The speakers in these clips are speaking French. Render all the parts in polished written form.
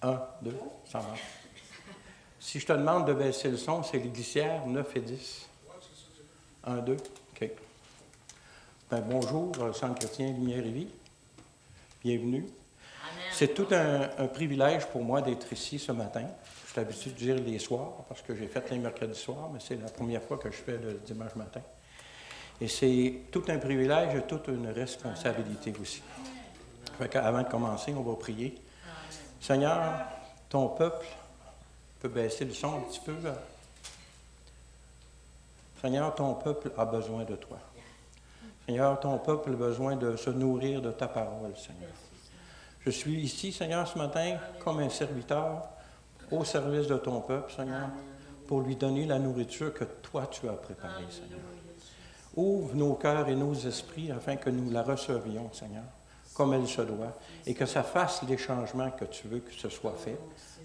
Un, deux, ça marche. Si je te demande de baisser le son, c'est les glissières 9 et 10. Un, deux, OK. Ben, bonjour, Centre chrétien Lumière et Vie. Bienvenue. C'est tout un privilège pour moi d'être ici ce matin. Je suis habitué de dire les soirs, parce que j'ai fait les mercredis soirs, mais c'est la première fois que je fais le dimanche matin. Et c'est tout un privilège et toute une responsabilité aussi. Avant de commencer, on va prier. Seigneur, ton peuple peut baisser le son un petit peu. Seigneur, ton peuple a besoin de toi. Seigneur, ton peuple a besoin de se nourrir de ta parole, Seigneur. Je suis ici, Seigneur, ce matin, comme un serviteur au service de ton peuple, Seigneur, pour lui donner la nourriture que toi, tu as préparée, Seigneur. Ouvre nos cœurs et nos esprits afin que nous la recevions, Seigneur, comme elle se doit, et que ça fasse les changements que tu veux que ce soit fait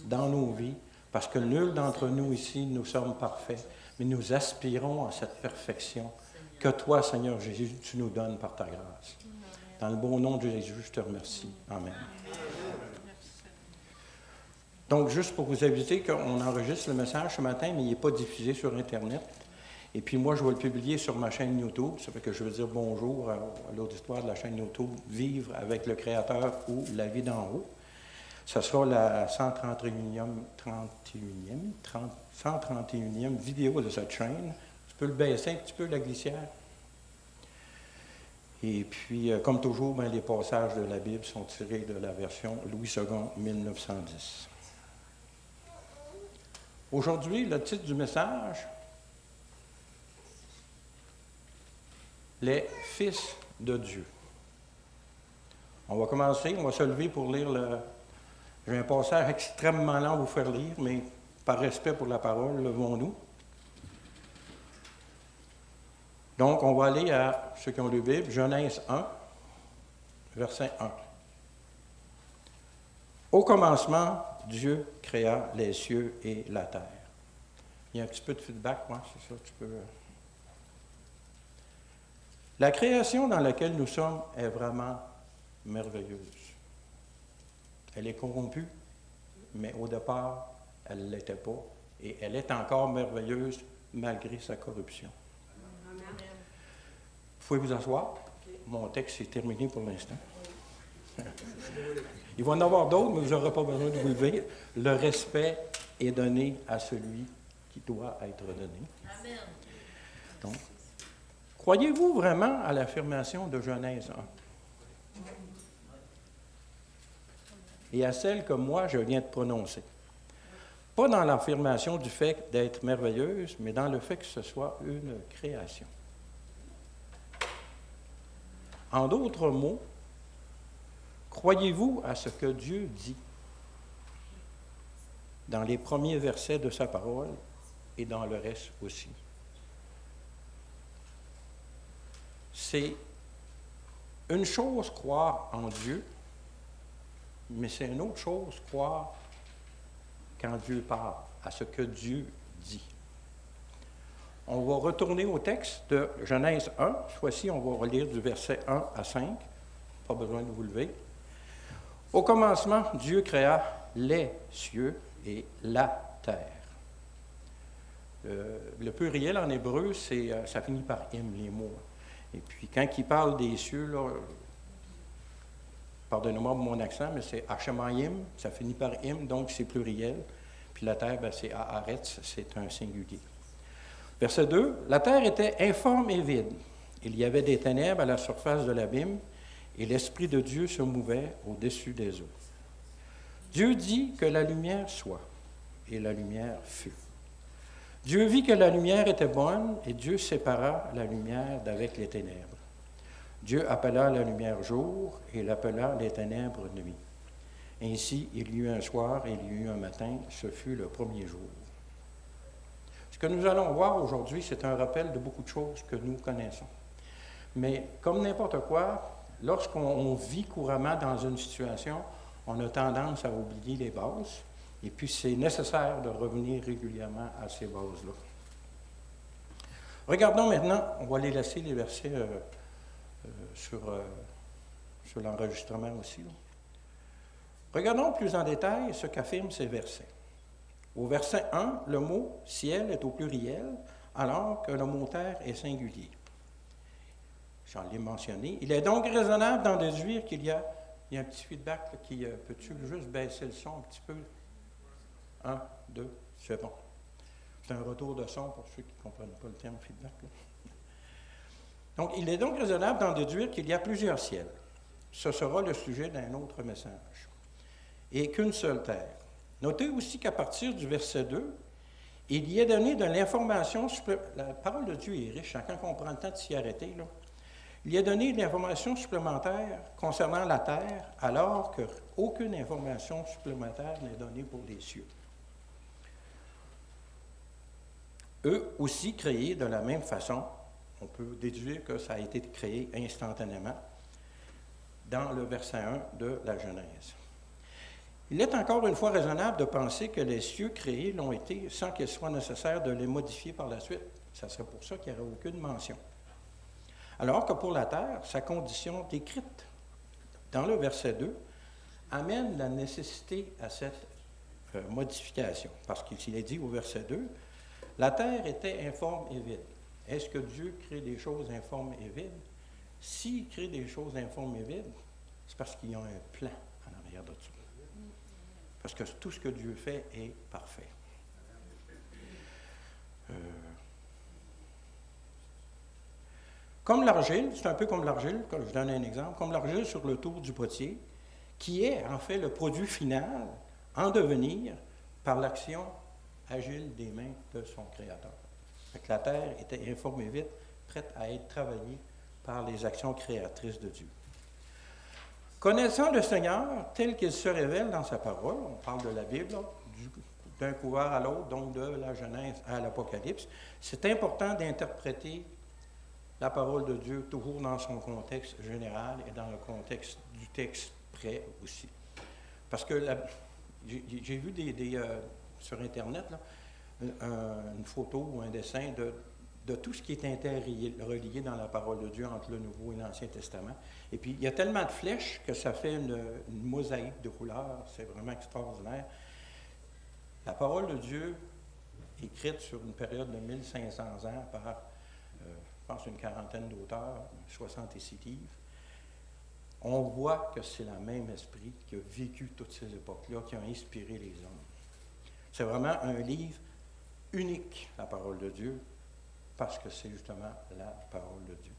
dans nos vies, parce que nul d'entre nous ici, nous sommes parfaits, mais nous aspirons à cette perfection que toi, Seigneur Jésus, tu nous donnes par ta grâce. Dans le beau nom de Jésus, je te remercie. Amen. Donc, juste pour vous aviser qu'on enregistre le message ce matin, mais il n'est pas diffusé sur Internet. Et puis moi, je vais le publier sur ma chaîne YouTube. Ça fait que je veux dire bonjour à l'auditoire de la chaîne YouTube « Vivre avec le Créateur » ou « La vie d'en haut ». Ça sera la 131e vidéo de cette chaîne. Tu peux le baisser un petit peu, la glissière. Et puis, comme toujours, les passages de la Bible sont tirés de la version Louis II, 1910. Aujourd'hui, le titre du message, les fils de Dieu. On va commencer, on va se lever pour lire le... J'ai un passage extrêmement lent à vous faire lire, mais par respect pour la parole, levons-nous. Donc, on va aller à ceux qui ont lu Bible, Genèse 1, verset 1. Au commencement, Dieu créa les cieux et la terre. Il y a un petit peu de feedback, moi, c'est ça, tu peux... La création dans laquelle nous sommes est vraiment merveilleuse. Elle est corrompue, mais au départ, elle ne l'était pas. Et elle est encore merveilleuse malgré sa corruption. Amen. Vous pouvez vous asseoir. Mon texte est terminé pour l'instant. Il va y en avoir d'autres, mais vous n'aurez pas besoin de vous lever. Le respect est donné à celui qui doit être donné. Amen. Donc, croyez-vous vraiment à l'affirmation de Genèse 1? Et à celle que moi, je viens de prononcer. Pas dans l'affirmation du fait d'être merveilleuse, mais dans le fait que ce soit une création. En d'autres mots, croyez-vous à ce que Dieu dit dans les premiers versets de sa parole et dans le reste aussi? C'est une chose croire en Dieu, mais c'est une autre chose croire quand Dieu parle, à ce que Dieu dit. On va retourner au texte de Genèse 1. Cette fois-ci, on va relire du verset 1 à 5. Pas besoin de vous lever. Au commencement, Dieu créa les cieux et la terre. Le pluriel en hébreu, ça finit par im, les mots. Et puis, quand il parle des cieux, là, pardonnez-moi pour mon accent, mais c'est Hachemayim, ça finit par im, donc c'est pluriel. Puis la terre, c'est Haaretz, c'est un singulier. Verset 2, la terre était informe et vide. Il y avait des ténèbres à la surface de l'abîme, et l'Esprit de Dieu se mouvait au-dessus des eaux. Dieu dit que la lumière soit, et la lumière fut. Dieu vit que la lumière était bonne, et Dieu sépara la lumière d'avec les ténèbres. Dieu appela la lumière jour, et il appela les ténèbres nuit. Ainsi, il y eut un soir et il y eut un matin, ce fut le premier jour. Ce que nous allons voir aujourd'hui, c'est un rappel de beaucoup de choses que nous connaissons. Mais comme n'importe quoi, lorsqu'on vit couramment dans une situation, on a tendance à oublier les bases, et puis c'est nécessaire de revenir régulièrement à ces bases-là. Regardons maintenant, on va les laisser les versets sur l'enregistrement aussi. Là. Regardons plus en détail ce qu'affirment ces versets. Au verset 1, le mot « ciel » est au pluriel, alors que le mot « terre » est singulier. J'en l'ai mentionné. Il est donc raisonnable d'en déduire qu'il y a un petit feedback là, qui peux-tu juste baisser le son un petit peu? 1, 2, c'est bon. C'est un retour de son pour ceux qui ne comprennent pas le terme feedback. Là. Donc, il est donc raisonnable d'en déduire qu'il y a plusieurs ciels. Ce sera le sujet d'un autre message. Et qu'une seule terre. Notez aussi qu'à partir du verset 2, il y est donné de l'information supplémentaire. La parole de Dieu est riche, quand on prend le temps de s'y arrêter, là. Il y a donné de l'information supplémentaire concernant la terre, alors qu'aucune information supplémentaire n'est donnée pour les cieux. Eux aussi créés de la même façon, on peut déduire que ça a été créé instantanément dans le verset 1 de la Genèse. Il est encore une fois raisonnable de penser que les cieux créés l'ont été sans qu'il soit nécessaire de les modifier par la suite. Ça serait pour ça qu'il n'y aurait aucune mention. Alors que pour la terre, sa condition décrite dans le verset 2 amène la nécessité à cette modification. Parce qu'il est dit au verset 2, « La terre était informe et vide. » Est-ce que Dieu crée des choses informes et vides? S'il crée des choses informes et vides, c'est parce qu'il y a un plan en arrière de ça. Parce que tout ce que Dieu fait est parfait. Comme l'argile, c'est un peu comme l'argile, je donne un exemple, comme l'argile sur le tour du potier, qui est en fait le produit final en devenir par l'action agile des mains de son Créateur. Donc, la terre était informe et vite, prête à être travaillée par les actions créatrices de Dieu. Connaissant le Seigneur tel qu'il se révèle dans sa parole, on parle de la Bible, d'un courant à l'autre, donc de la Genèse à l'Apocalypse, c'est important d'interpréter la parole de Dieu toujours dans son contexte général et dans le contexte du texte près aussi. Parce que j'ai vu sur Internet là, une photo ou un dessin de tout ce qui est interrelié dans la parole de Dieu entre le Nouveau et l'Ancien Testament. Et puis, il y a tellement de flèches que ça fait une mosaïque de couleurs. C'est vraiment extraordinaire. La parole de Dieu, écrite sur une période de 1500 ans par, je pense, une quarantaine d'auteurs, 66 livres, on voit que c'est le même esprit qui a vécu toutes ces époques-là, qui a inspiré les hommes. C'est vraiment un livre unique, la parole de Dieu, parce que c'est justement la parole de Dieu.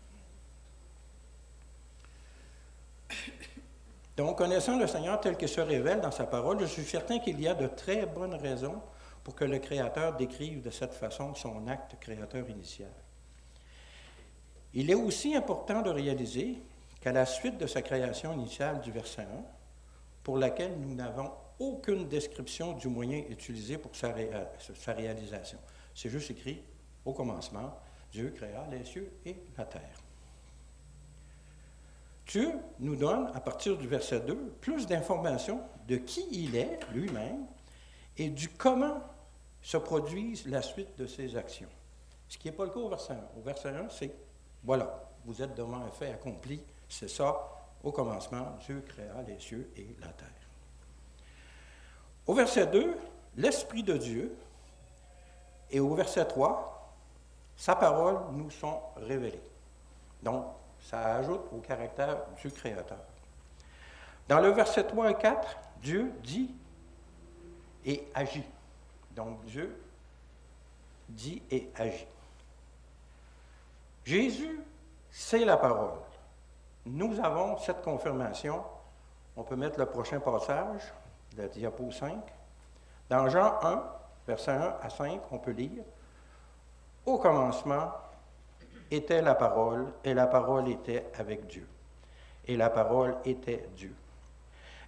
Donc, connaissant le Seigneur tel qu'il se révèle dans sa parole, je suis certain qu'il y a de très bonnes raisons pour que le Créateur décrive de cette façon son acte créateur initial. Il est aussi important de réaliser qu'à la suite de sa création initiale du verset 1, pour laquelle nous n'avons aucune description du moyen utilisé pour sa réalisation. C'est juste écrit au commencement, Dieu créa les cieux et la terre. Dieu nous donne, à partir du verset 2, plus d'informations de qui il est lui-même et du comment se produise la suite de ses actions. Ce qui n'est pas le cas au verset 1. Au verset 1, c'est, voilà, vous êtes devant un fait accompli, c'est ça, au commencement, Dieu créa les cieux et la terre. Au verset 2, l'Esprit de Dieu, et au verset 3, sa parole nous sont révélées. Donc, ça ajoute au caractère du Créateur. Dans le verset 3 et 4, Dieu dit et agit. Donc, Dieu dit et agit. Jésus, c'est la parole. Nous avons cette confirmation. On peut mettre le prochain passage, la diapo 5. Dans Jean 1, versets 1 à 5, on peut lire « Au commencement était la parole, et la parole était avec Dieu. Et la parole était Dieu.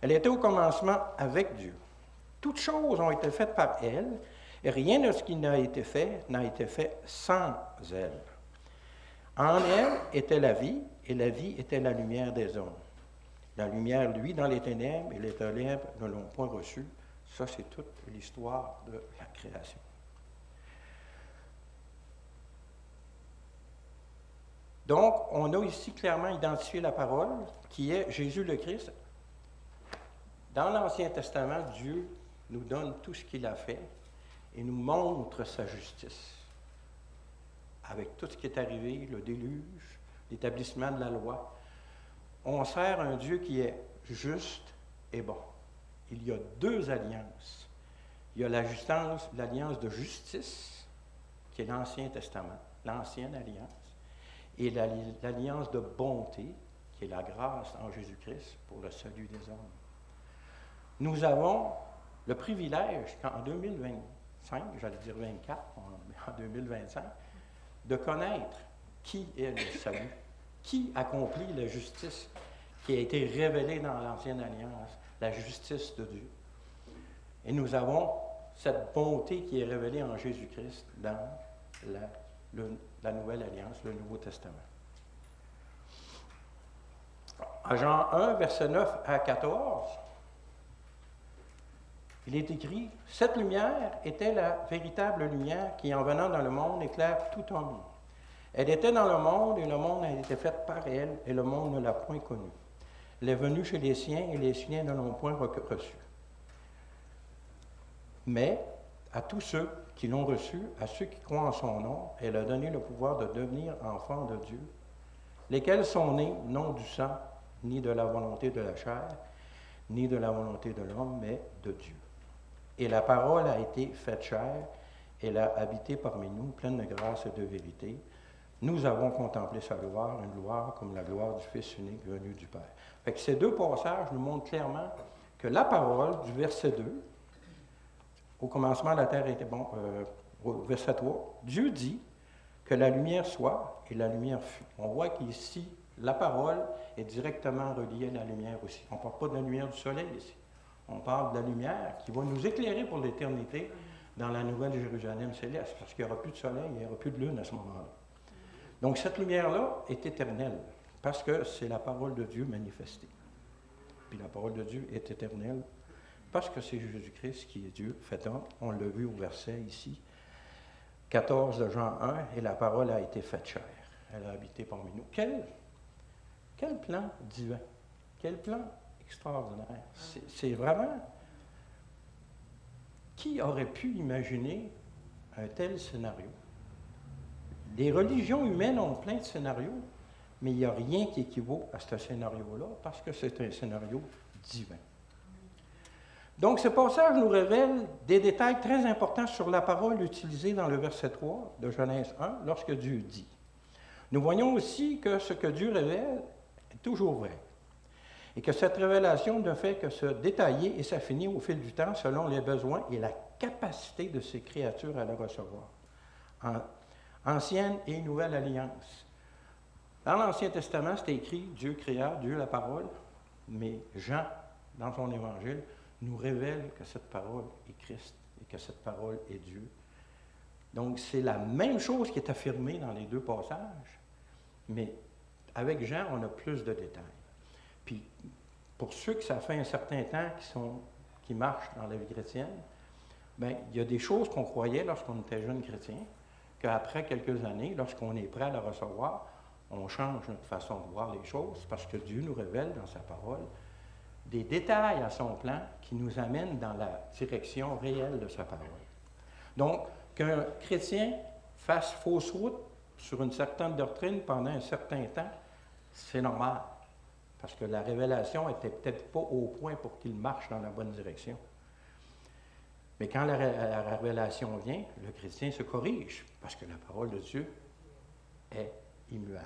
Elle était au commencement avec Dieu. Toutes choses ont été faites par elle, et rien de ce qui n'a été fait sans elle. En elle était la vie, et la vie était la lumière des hommes. La lumière, lui, dans les ténèbres, et les ténèbres ne l'ont point reçue. Ça, c'est toute l'histoire de la création. Donc, on a ici clairement identifié la parole, qui est Jésus le Christ, Dans l'Ancien Testament, Dieu nous donne tout ce qu'il a fait et nous montre sa justice. Avec tout ce qui est arrivé, le déluge, l'établissement de la loi, on sert un Dieu qui est juste et bon. Il y a deux alliances. Il y a l'alliance de justice, qui est l'Ancien Testament, l'ancienne alliance, et l'alliance de bonté, qui est la grâce en Jésus-Christ pour le salut des hommes. Nous avons le privilège qu'en 2025, j'allais dire 24, en 2025, de connaître qui est le salut, qui accomplit la justice qui a été révélée dans l'Ancienne Alliance, la justice de Dieu. Et nous avons cette bonté qui est révélée en Jésus-Christ dans la Nouvelle Alliance, le Nouveau Testament. À Jean 1, versets 9 à 14, il est écrit « Cette lumière était la véritable lumière qui, en venant dans le monde, éclaire tout homme. Elle était dans le monde, et le monde a été fait par elle, et le monde ne l'a point connue. Elle est venue chez les siens, et les siens ne l'ont point reçue. Mais à tous ceux qui l'ont reçue, à ceux qui croient en son nom, elle a donné le pouvoir de devenir enfants de Dieu, lesquels sont nés non du sang, ni de la volonté de la chair, ni de la volonté de l'homme, mais de Dieu. Et la parole a été faite chair, elle a habité parmi nous, pleine de grâce et de vérité. Nous avons contemplé sa gloire, une gloire comme la gloire du Fils unique venu du Père. » Fait que ces deux passages nous montrent clairement que la parole du verset 2, au commencement la terre était bon, au verset 3, Dieu dit que la lumière soit et la lumière fut. On voit qu'ici, la parole est directement reliée à la lumière aussi. On ne parle pas de la lumière du soleil ici. On parle de la lumière qui va nous éclairer pour l'éternité dans la nouvelle Jérusalem céleste, parce qu'il n'y aura plus de soleil, il n'y aura plus de lune à ce moment-là. Donc cette lumière-là est éternelle, parce que c'est la parole de Dieu manifestée. Puis la parole de Dieu est éternelle, parce que c'est Jésus-Christ qui est Dieu, fait homme. On l'a vu au verset ici, 14 de Jean 1, et la parole a été faite chair. Elle a habité parmi nous. Quel plan divin, quel plan extraordinaire. C'est vraiment... Qui aurait pu imaginer un tel scénario? Les religions humaines ont plein de scénarios, mais il n'y a rien qui équivaut à ce scénario-là, parce que c'est un scénario divin. Donc, ce passage nous révèle des détails très importants sur la parole utilisée dans le verset 3 de Genèse 1, lorsque Dieu dit. Nous voyons aussi que ce que Dieu révèle est toujours vrai, et que cette révélation ne fait que se détailler et s'affiner au fil du temps selon les besoins et la capacité de ces créatures à le recevoir. Ancienne et Nouvelle Alliance. Dans l'Ancien Testament, c'est écrit Dieu créa, Dieu la parole, mais Jean, dans son évangile, nous révèle que cette parole est Christ et que cette parole est Dieu. Donc, c'est la même chose qui est affirmée dans les deux passages, mais avec Jean, on a plus de détails. Puis, pour ceux que ça fait un certain temps qui marchent dans la vie chrétienne, bien, il y a des choses qu'on croyait lorsqu'on était jeune chrétien, qu'après quelques années, lorsqu'on est prêt à la recevoir, on change notre façon de voir les choses parce que Dieu nous révèle dans sa parole des détails à son plan qui nous amènent dans la direction réelle de sa parole. Donc, qu'un chrétien fasse fausse route sur une certaine doctrine pendant un certain temps, c'est normal, parce que la révélation n'était peut-être pas au point pour qu'il marche dans la bonne direction. Mais quand la révélation vient, le chrétien se corrige, parce que la parole de Dieu est immuable.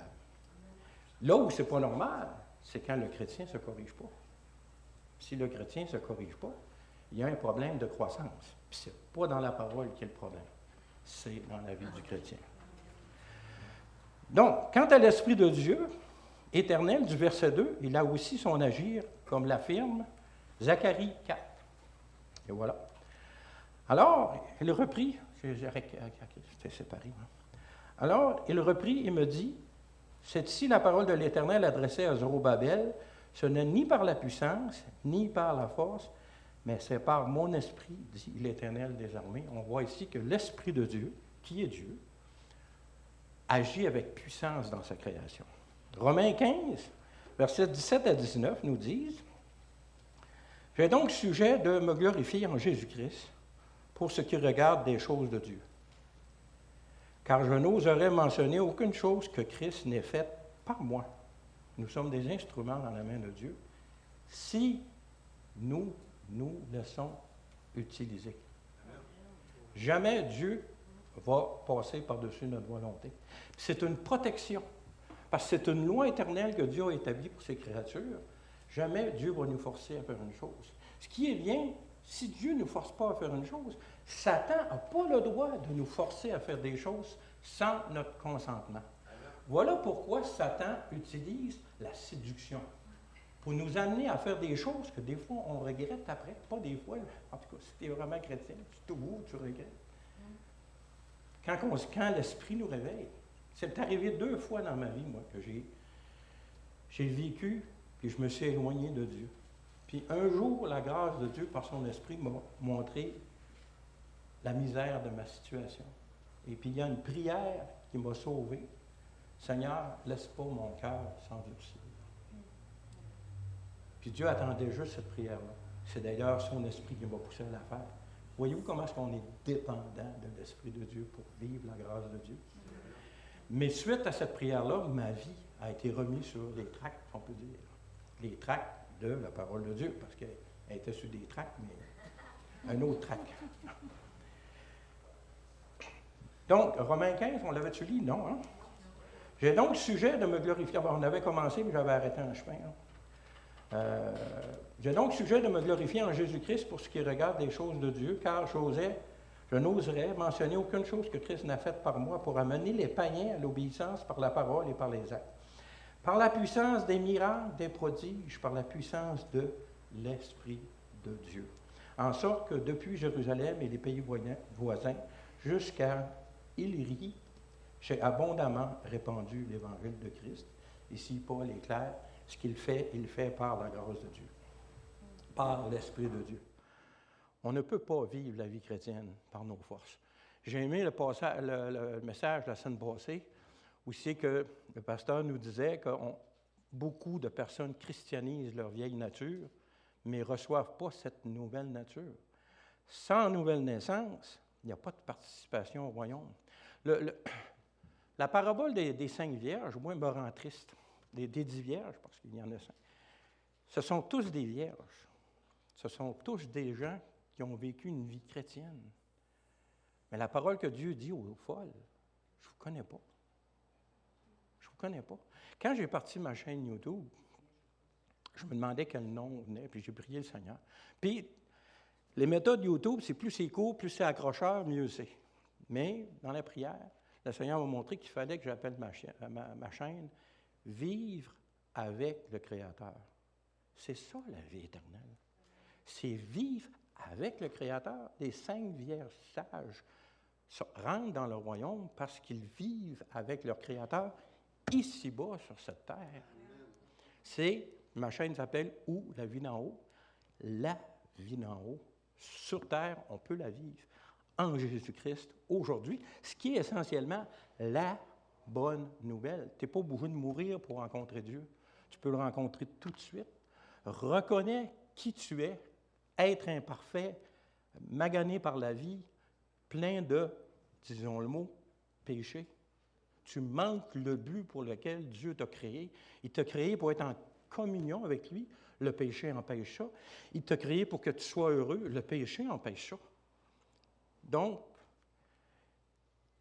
Là où ce n'est pas normal, c'est quand le chrétien ne se corrige pas. Si le chrétien ne se corrige pas, il y a un problème de croissance. Puis ce n'est pas dans la parole qu'il y a le problème, c'est dans la vie du chrétien. Donc, quant à l'Esprit de Dieu éternel du verset 2, il a aussi son agir, comme l'affirme Zacharie 4. Et voilà. Alors, il reprit, j'étais séparé. Alors, il reprit et me dit, c'est ici la parole de l'Éternel adressée à Zorobabel, ce n'est ni par la puissance, ni par la force, mais c'est par mon esprit, dit l'Éternel des armées. On voit ici que l'Esprit de Dieu, qui est Dieu, agit avec puissance dans sa création. Romains 15, versets 17 à 19 nous disent, J'ai donc sujet de me glorifier en Jésus-Christ pour ce qui regarde des choses de Dieu. Car je n'oserais mentionner aucune chose que Christ n'ait faite par moi. Nous sommes des instruments dans la main de Dieu si nous nous laissons utiliser. Jamais Dieu va passer par-dessus notre volonté. C'est une protection, parce que c'est une loi éternelle que Dieu a établie pour ses créatures. Jamais Dieu va nous forcer à faire une chose. Ce qui est bien, si Dieu ne nous force pas à faire une chose, Satan n'a pas le droit de nous forcer à faire des choses sans notre consentement. Voilà pourquoi Satan utilise la séduction pour nous amener à faire des choses que des fois on regrette après. Pas des fois, en tout cas, si tu es vraiment chrétien, c'est tout beau, tu regrettes. Quand l'Esprit nous réveille, c'est arrivé 2 fois dans ma vie, moi, que j'ai vécu, puis je me suis éloigné de Dieu. Puis un jour, la grâce de Dieu, par son Esprit, m'a montré la misère de ma situation. Et puis il y a une prière qui m'a sauvé. Seigneur, laisse pas mon cœur s'endurcir. Puis Dieu attendait juste cette prière-là. C'est d'ailleurs son Esprit qui m'a poussé à la faire. Voyez-vous comment est-ce qu'on est dépendant de l'Esprit de Dieu pour vivre la grâce de Dieu? Mais suite à cette prière-là, ma vie a été remise sur les tracts, on peut dire. Les tracts de la parole de Dieu, parce qu'elle était sur des tracts, mais un autre tract. Donc, Romains 15, on l'avait-tu lu? Non, hein? J'ai donc le sujet de me glorifier. On avait commencé, mais j'avais arrêté en chemin. J'ai donc sujet de me glorifier en Jésus-Christ pour ce qui regarde les choses de Dieu, car je n'oserais mentionner aucune chose que Christ n'a faite par moi pour amener les païens à l'obéissance par la parole et par les actes. Par la puissance des miracles, des prodiges, par la puissance de l'Esprit de Dieu. En sorte que depuis Jérusalem et les pays voisins jusqu'à Illyrie, j'ai abondamment répandu l'Évangile de Christ. Ici, Paul est clair. Ce qu'il fait, il fait par la grâce de Dieu, par l'Esprit de Dieu. On ne peut pas vivre la vie chrétienne par nos forces. J'ai aimé le message de la semaine passée, où c'est que le pasteur nous disait que beaucoup de personnes christianisent leur vieille nature, mais ne reçoivent pas cette nouvelle nature. Sans nouvelle naissance, il n'y a pas de participation au royaume. La parabole des 5 vierges, moi, me rend triste. Des 10 vierges, parce qu'il y en a 5. Ce sont tous des vierges. Ce sont tous des gens qui ont vécu une vie chrétienne. Mais la parole que Dieu dit aux folles, je ne vous connais pas. Je ne vous connais pas. Quand j'ai parti ma chaîne YouTube, je me demandais quel nom venait, puis j'ai prié le Seigneur. Puis, les méthodes YouTube, c'est plus c'est court, plus c'est accrocheur, mieux c'est. Mais, dans la prière, le Seigneur m'a montré qu'il fallait que j'appelle ma chaîne « Vivre avec le Créateur ». C'est ça, la vie éternelle. C'est vivre avec le Créateur. Les 5 vierges sages rentrent dans le royaume parce qu'ils vivent avec leur Créateur ici-bas, sur cette terre. Ma chaîne s'appelle « Où la vie d'en haut ». La vie d'en haut. Sur terre, on peut la vivre en Jésus-Christ aujourd'hui, ce qui est essentiellement la bonne nouvelle. Tu n'es pas obligé de mourir pour rencontrer Dieu. Tu peux le rencontrer tout de suite. Reconnais qui tu es, être imparfait, magané par la vie, plein de, disons le mot, péché. Tu manques le but pour lequel Dieu t'a créé. Il t'a créé pour être en communion avec lui. Le péché empêche ça. Il t'a créé pour que tu sois heureux. Le péché empêche ça. Donc,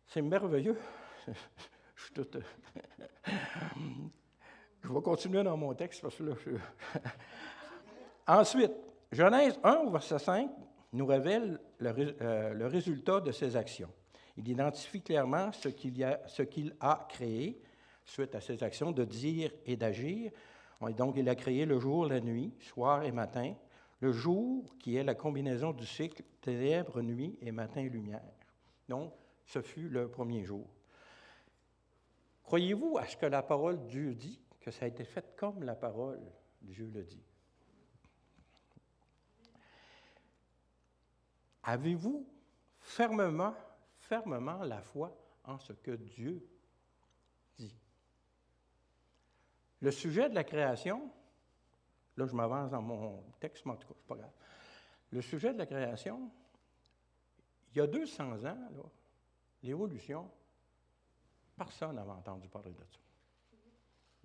c'est merveilleux. Je vais continuer dans mon texte parce que là, Ensuite, Genèse 1, verset 5, nous révèle le résultat de ses actions. Il identifie clairement ce qu'il a créé, suite à ses actions, de dire et d'agir. Donc, il a créé le jour, la nuit, soir et matin. Le jour, qui est la combinaison du cycle ténèbres, nuit et matin et lumière. Donc, ce fut le premier jour. Croyez-vous à ce que la parole de Dieu dit, que ça a été fait comme la parole de Dieu le dit? Avez-vous fermement la foi en ce que Dieu dit? Le sujet de la création, là, je m'avance dans mon texte, mais en tout cas, c'est pas grave. Le sujet de la création, il y a 200 ans, là, l'évolution, personne n'avait entendu parler de ça.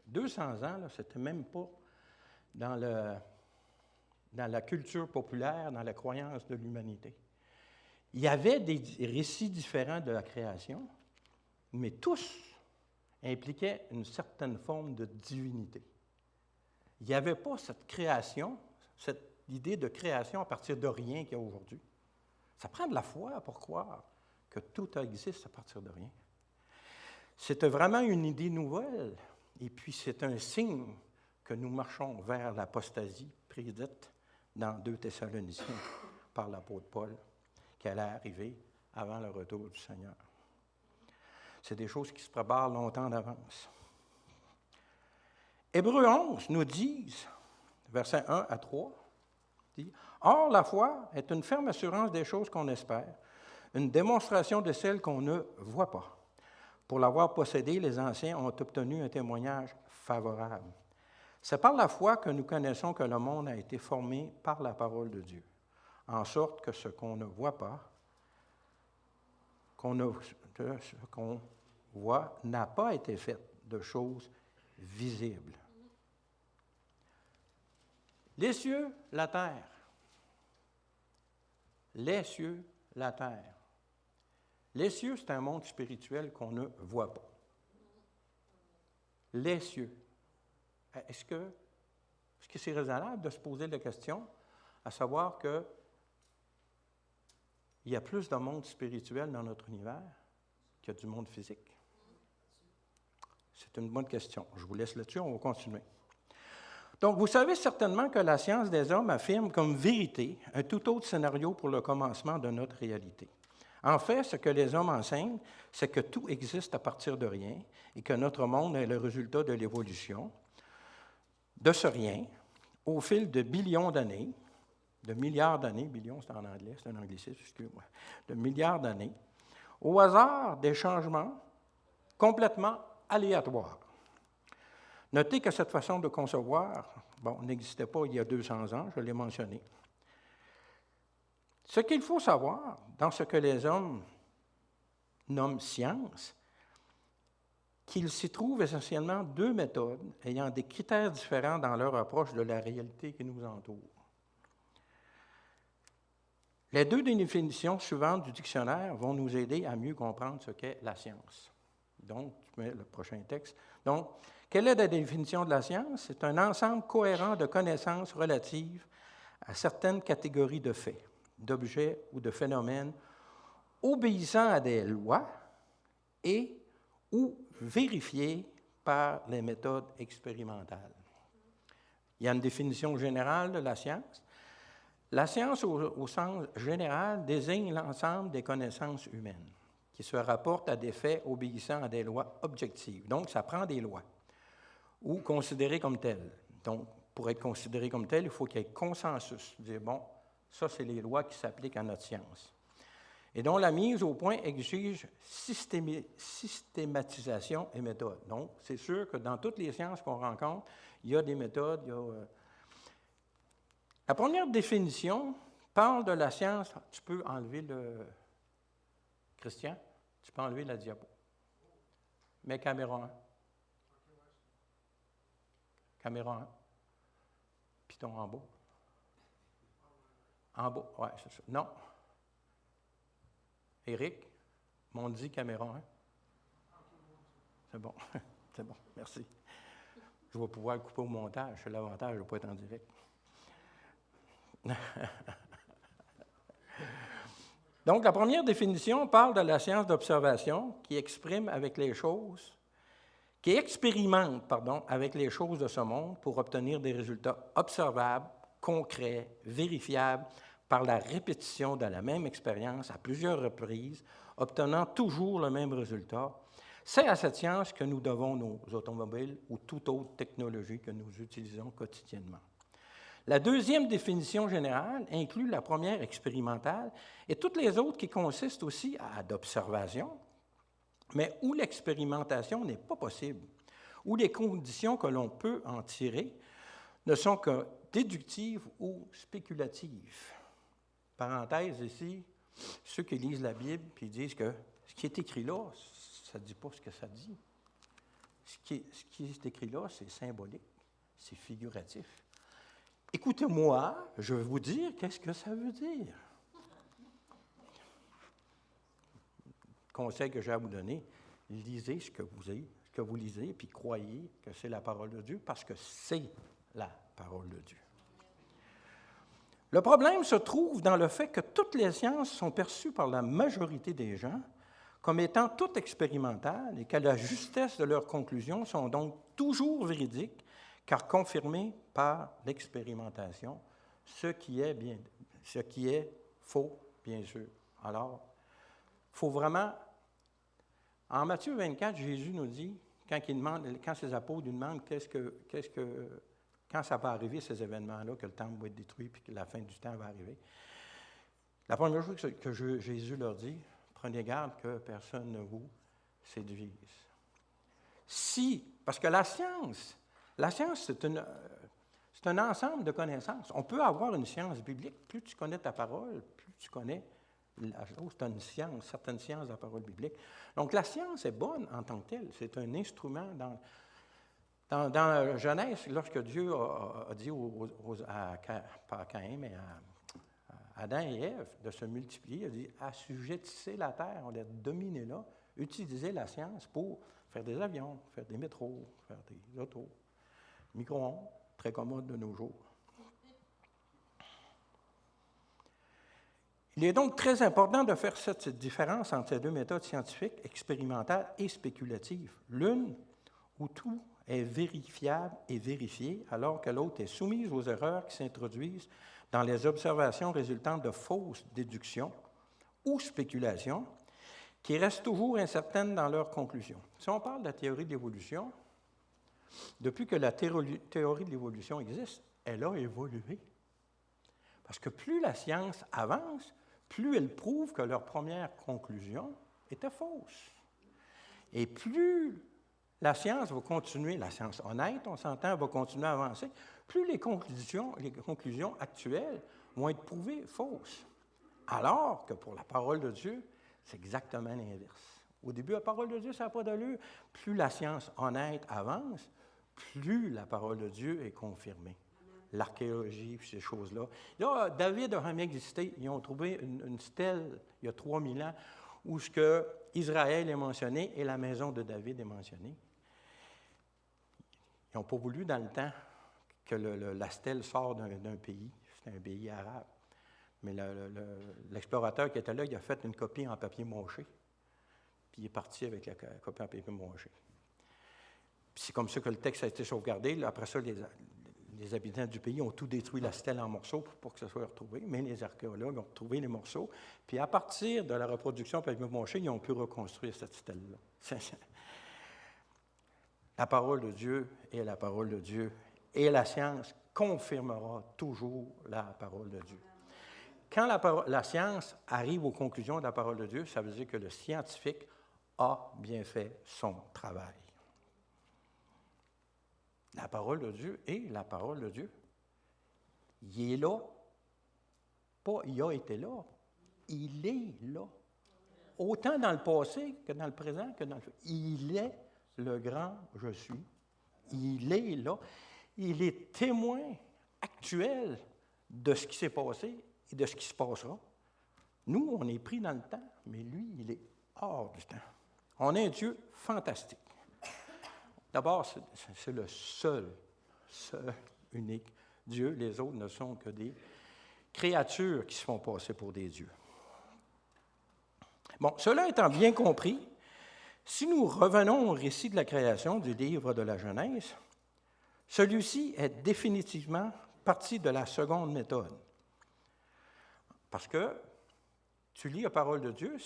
200 ans, là, c'était même pas dans la culture populaire, dans la croyance de l'humanité. Il y avait des récits différents de la création, mais tous impliquaient une certaine forme de divinité. Il n'y avait pas cette création, cette idée de création à partir de rien qu'il y a aujourd'hui. Ça prend de la foi pour croire que tout existe à partir de rien. C'était vraiment une idée nouvelle, et puis c'est un signe que nous marchons vers l'apostasie prédite dans 2 Thessaloniciens par l'apôtre Paul, qui allait arriver avant le retour du Seigneur. C'est des choses qui se préparent longtemps d'avance. Hébreux 11 nous dit, versets 1 à 3, dit, « Or, la foi est une ferme assurance des choses qu'on espère, une démonstration de celles qu'on ne voit pas. Pour l'avoir possédée, les anciens ont obtenu un témoignage favorable. C'est par la foi que nous connaissons que le monde a été formé par la parole de Dieu, en sorte que ce qu'on ne voit pas, ce qu'on voit, n'a pas été fait de choses visibles. » Les cieux, la terre. Les cieux, la terre. Les cieux, c'est un monde spirituel qu'on ne voit pas. Les cieux. Est-ce que c'est raisonnable de se poser la question, à savoir qu'il y a plus de monde spirituel dans notre univers qu'il y a du monde physique? C'est une bonne question. Je vous laisse là-dessus, on va continuer. Donc, vous savez certainement que la science des hommes affirme comme vérité un tout autre scénario pour le commencement de notre réalité. En fait, ce que les hommes enseignent, c'est que tout existe à partir de rien et que notre monde est le résultat de l'évolution de ce rien au fil de billions d'années, de milliards d'années, billions c'est en anglais, c'est un anglicisme, excusez-moi, de milliards d'années, au hasard des changements complètement aléatoires. Notez que cette façon de concevoir, n'existait pas il y a 200 ans, je l'ai mentionné. Ce qu'il faut savoir dans ce que les hommes nomment science, qu'il s'y trouve essentiellement 2 méthodes ayant des critères différents dans leur approche de la réalité qui nous entoure. Les 2 définitions suivantes du dictionnaire vont nous aider à mieux comprendre ce qu'est la science. Donc, tu mets le prochain texte. Donc, quelle est la définition de la science? C'est un ensemble cohérent de connaissances relatives à certaines catégories de faits, d'objets ou de phénomènes, obéissant à des lois et ou vérifiés par les méthodes expérimentales. Il y a une définition générale de la science. La science, au sens général, désigne l'ensemble des connaissances humaines qui se rapportent à des faits obéissant à des lois objectives. Donc, ça prend des lois, ou considérées comme telles. Donc, pour être considéré comme tel, il faut qu'il y ait consensus. Dire, bon, ça, c'est les lois qui s'appliquent à notre science. Et dont la mise au point exige systématisation et méthode. Donc, c'est sûr que dans toutes les sciences qu'on rencontre, il y a des méthodes. La première définition parle de la science. Tu peux enlever le... Christian, tu peux enlever la diapo. Mais caméra 1. Caméra 1. Piton en bas. En bas, oui, c'est ça. Non. Éric, m'ont dit caméra 1. C'est bon, c'est bon, merci. Je vais pouvoir le couper au montage. C'est l'avantage de ne pas être en direct. Donc, la première définition parle de la science d'observation qui expérimente avec les choses de ce monde pour obtenir des résultats observables, concrets, vérifiables par la répétition de la même expérience à plusieurs reprises, obtenant toujours le même résultat. C'est à cette science que nous devons nos automobiles ou toute autre technologie que nous utilisons quotidiennement. La deuxième définition générale inclut la première expérimentale et toutes les autres qui consistent aussi à d'observation, mais où l'expérimentation n'est pas possible, où les conditions que l'on peut en tirer ne sont que déductive ou spéculative. Parenthèse ici, ceux qui lisent la Bible puis disent que ce qui est écrit là, ça ne dit pas ce que ça dit. Ce qui est écrit là, c'est symbolique, c'est figuratif. Écoutez-moi, je vais vous dire qu'est-ce que ça veut dire. Conseil que j'ai à vous donner, lisez ce que vous lisez, puis croyez que c'est la parole de Dieu, parce que c'est la parole de Dieu. Le problème se trouve dans le fait que toutes les sciences sont perçues par la majorité des gens comme étant toutes expérimentales et que la justesse de leurs conclusions sont donc toujours véridiques, car confirmées par l'expérimentation, ce qui est faux, bien sûr. Alors, il faut vraiment... En Matthieu 24, Jésus nous dit, quand ses apôtres lui demandent quand ça va arriver, ces événements-là, que le temple va être détruit et que la fin du temps va arriver, la première chose que Jésus leur dit, prenez garde que personne ne vous séduise. Parce que la science, c'est un ensemble de connaissances. On peut avoir une science biblique. Plus tu connais ta parole, plus tu connais la chose. C'est une science, certaines sciences de la parole biblique. Donc, la science est bonne en tant que telle. C'est un instrument dans la Genèse, lorsque Dieu a dit pas à Caïn, mais à Adam et Ève de se multiplier, il a dit, assujettissez la terre, on l'a dominé là, utilisez la science pour faire des avions, faire des métros, faire des autos, micro-ondes, très commode de nos jours. Il est donc très important de faire cette différence entre ces deux méthodes scientifiques, expérimentales et spéculatives. L'une, où tout est vérifiable et vérifié, alors que l'autre est soumise aux erreurs qui s'introduisent dans les observations résultant de fausses déductions ou spéculations, qui restent toujours incertaines dans leurs conclusions. Si on parle de la théorie de l'évolution, depuis que la théorie de l'évolution existe, elle a évolué. Parce que plus la science avance, plus elle prouve que leur première conclusion était fausse. Et plus la science va continuer, la science honnête, on s'entend, va continuer à avancer, plus les conclusions actuelles vont être prouvées fausses. Alors que pour la parole de Dieu, c'est exactement l'inverse. Au début, la parole de Dieu, ça n'a pas d'allure. Plus la science honnête avance, plus la parole de Dieu est confirmée. L'archéologie, ces choses-là. Là, David a jamais existé. Ils ont trouvé une stèle, il y a 3000 ans, où ce que Israël est mentionné et la maison de David est mentionnée. Ils n'ont pas voulu, dans le temps, que la stèle sorte d'un pays. C'était un pays arabe. Mais l'explorateur qui était là, il a fait une copie en papier mâché. Puis il est parti avec la copie en papier mâché. Puis c'est comme ça que le texte a été sauvegardé. Là, après ça, les habitants du pays ont tout détruit la stèle en morceaux pour que ça soit retrouvé. Mais les archéologues ont retrouvé les morceaux. Puis à partir de la reproduction en papier mâché, ils ont pu reconstruire cette stèle-là. La parole de Dieu est la parole de Dieu. Et la science confirmera toujours la parole de Dieu. Quand la science arrive aux conclusions de la parole de Dieu, ça veut dire que le scientifique a bien fait son travail. La parole de Dieu est la parole de Dieu. Il est là. Pas il a été là. Il est là. Autant dans le passé que dans le présent que dans le futur. Il est le grand je suis. Il est là. Il est témoin actuel de ce qui s'est passé et de ce qui se passera. Nous, on est pris dans le temps, mais lui, il est hors du temps. On a un Dieu fantastique. D'abord, c'est le seul, unique Dieu. Les autres ne sont que des créatures qui se font passer pour des dieux. Bon, cela étant bien compris, si nous revenons au récit de la création du livre de la Genèse, celui-ci est définitivement parti de la seconde méthode. Parce que tu lis la parole de Dieu,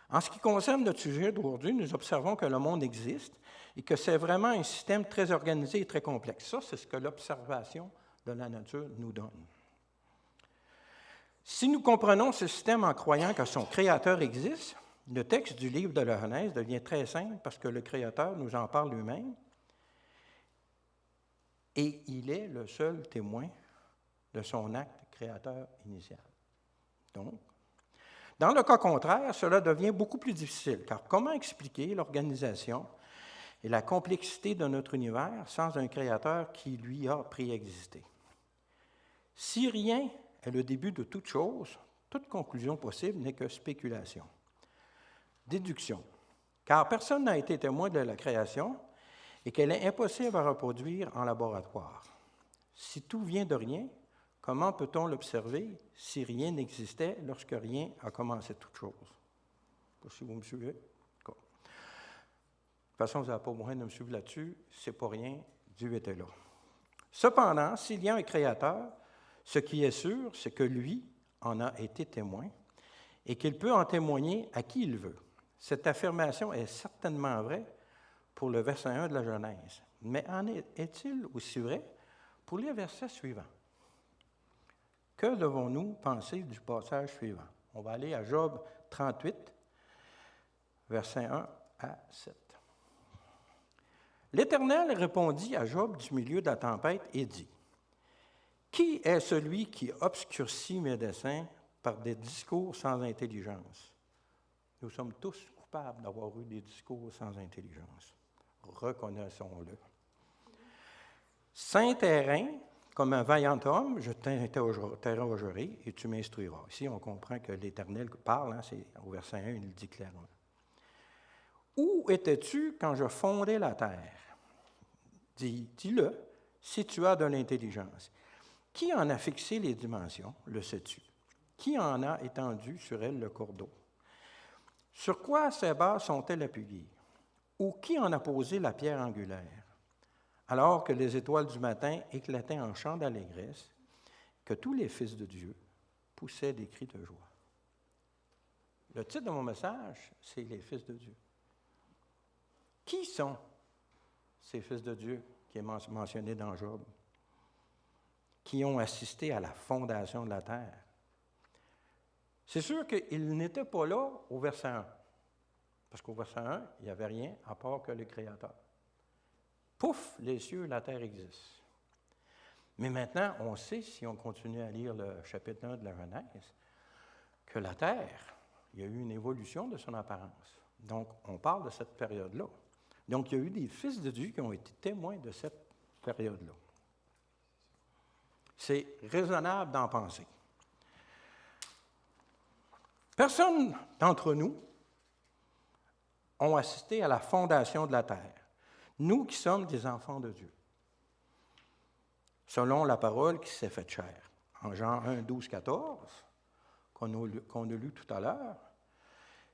en ce qui concerne notre sujet d'aujourd'hui, nous observons que le monde existe et que c'est vraiment un système très organisé et très complexe. Ça, c'est ce que l'observation de la nature nous donne. Si nous comprenons ce système en croyant que son Créateur existe, le texte du livre de la Genèse devient très simple parce que le Créateur nous en parle lui-même et il est le seul témoin de son acte créateur initial. Donc, dans le cas contraire, cela devient beaucoup plus difficile, car comment expliquer l'organisation et la complexité de notre univers sans un créateur qui lui a préexisté? Si rien est le début de toute chose, toute conclusion possible n'est que spéculation. Déduction, car personne n'a été témoin de la création et qu'elle est impossible à reproduire en laboratoire. Si tout vient de rien, comment peut-on l'observer si rien n'existait lorsque rien a commencé toute chose? Je ne sais pas si vous me suivez. De toute façon, vous n'avez pas besoin de me suivre là-dessus. C'est pas rien, Dieu était là. Cependant, s'il y a un créateur, ce qui est sûr, c'est que lui en a été témoin et qu'il peut en témoigner à qui il veut. Cette affirmation est certainement vraie pour le verset 1 de la Genèse. Mais en est-il aussi vrai pour les versets suivants? Que devons-nous penser du passage suivant? On va aller à Job 38, versets 1 à 7. L'Éternel répondit à Job du milieu de la tempête et dit, « Qui est celui qui obscurcit mes desseins par des discours sans intelligence? » Nous sommes tous coupables d'avoir eu des discours sans intelligence. Reconnaissons-le. Saint terrain, comme un vaillant homme, je t'interrogerai et tu m'instruiras. Ici, on comprend que l'Éternel parle, c'est au verset 1, il le dit clairement. Où étais-tu quand je fondais la terre? Dis-le, si tu as de l'intelligence. Qui en a fixé les dimensions, le sais-tu? Qui en a étendu sur elle le cours d'eau? Sur quoi ces bases sont-elles appuyées? Ou qui en a posé la pierre angulaire? Alors que les étoiles du matin éclataient en chants d'allégresse, que tous les fils de Dieu poussaient des cris de joie. Le titre de mon message, c'est « Les fils de Dieu ». Qui sont ces fils de Dieu qui est mentionné dans Job, qui ont assisté à la fondation de la terre? C'est sûr qu'ils n'étaient pas là au verset 1, parce qu'au verset 1, il n'y avait rien à part que le Créateur. Pouf, les cieux et la terre existent. Mais maintenant, on sait, si on continue à lire le chapitre 1 de la Genèse, que la terre, il y a eu une évolution de son apparence. Donc, on parle de cette période-là. Donc, il y a eu des fils de Dieu qui ont été témoins de cette période-là. C'est raisonnable d'en penser. Personne d'entre nous ont assisté à la fondation de la terre. Nous qui sommes des enfants de Dieu, selon la parole qui s'est faite chair. En Jean 1, 12, 14, qu'on a lu tout à l'heure,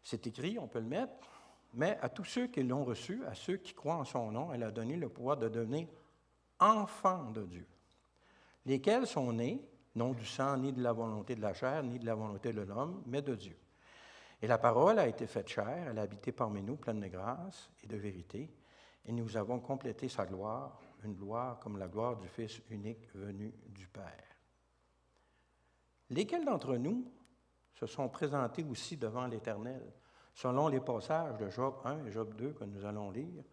c'est écrit, on peut le mettre, mais à tous ceux qui l'ont reçu, à ceux qui croient en son nom, elle a donné le pouvoir de devenir enfants de Dieu, lesquels sont nés, non du sang, ni de la volonté de la chair, ni de la volonté de l'homme, mais de Dieu. Et la parole a été faite chair, elle a habité parmi nous, pleine de grâce et de vérité, et nous avons complété sa gloire, une gloire comme la gloire du Fils unique venu du Père. Lesquels d'entre nous se sont présentés aussi devant l'Éternel, selon les passages de Job 1 et Job 2 que nous allons lire?